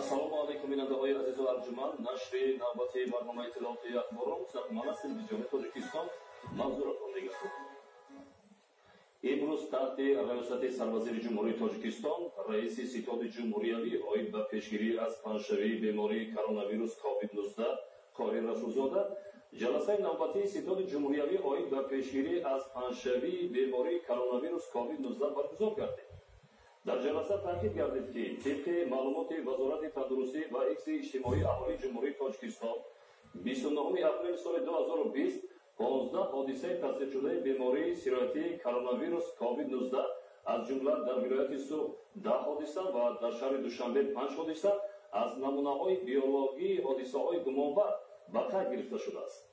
Assalomu alaykum binoyi aziz va arjuman. Nashri navbati barnomayi tilowati axborot mana televizioni Tojikiston mavzular xonligiga. Imroz tahti rayosati Sarvaziri Jumhuriyati Tojikiston raisi Sitodi Jumhuriyavi oid ba peshgiri az panshavi bemori koronavirus COVID-19 Qorin Rasulzoda jalsayi navbati Sitodi Jumhuriyavi oid ba peshgiri az panshavi bemori koronavirus COVID-19 barguzor kardi. در جلسه تاکید گردید که طبق معلومات وزارت تندرستی و حفظ اجتماعی اهالی جمهوری تاجیکستان 29 اپریل سال 2020 15 حادثه تصدیق شده بیماری سیرایتی کرونا ویروس کووید 19 از جمله در ولایت سوخ 10 حادثه و در شهر دوشنبه 5 حادثه از نمونه‌های بیولوژی حادثه‌های گمانبر به کار گرفته شده است.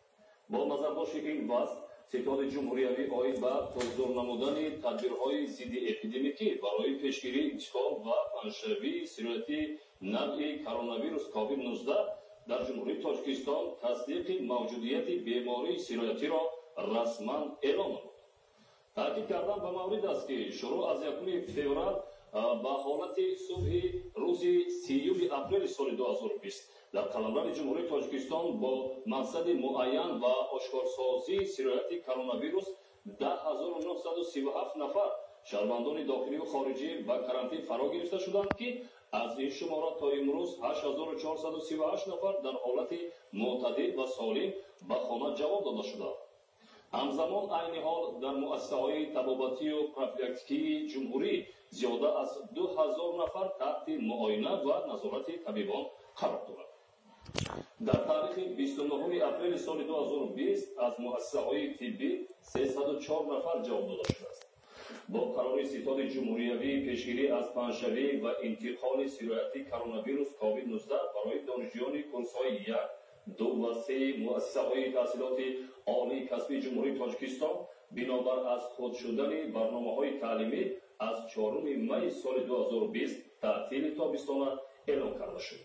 با نظرداشت این وضع ستاد جمهوریوی oid ба توزیع نمودن تدبیرهای ضد اپیدمیکی برای پیشگیری انتشار و پنشوی سیرایتی نوع کرونا ویروس کووید 19 در جمهوری تاجیکستان تصدیق موجودیت بیماری سیرایتی را رسما اعلام نمود. تاکید کردن به مورد است که شروع از 1 فوریه به حالت صبح روز 30 اپریل سال 2020 در قلمرو جمهوری تاجیکستان با مقصد معین و آشکارسازی سیرایتی کرونا ویروس 10937 نفر شهروندان داخلی و خارجی به کرانتین فرا گرفته شدند که از این شمارات تا امروز 8438 نفر در حالت معتدل و سالم به خانه جواب داده شدند. همزمان عین حال در مؤسسه‌های طبابتی و پروفیلاکتیکی جمهوری زیاده از 2000 نفر تحت معاینه و نظارت طبیبان قرار دارند. در تاریخ 29 اپریل سال 2020 از مؤسسه‌های طبی 304 نفر جواب داده شده است. با قرار ستاد جمهوریوی پیشگیری از پنشوی و انتقال سیرایتی کرونا ویروس کووید 19 برای دانشجویان کورس‌های 1 2 و 3 مؤسسه‌های تحصیلات عالی کسبی جمهوری تاجیکستان بنابر از خود شدن برنامه‌های تعلیمی از 4 می سال 2020 تعطیل تابستانه اعلام کرده شد.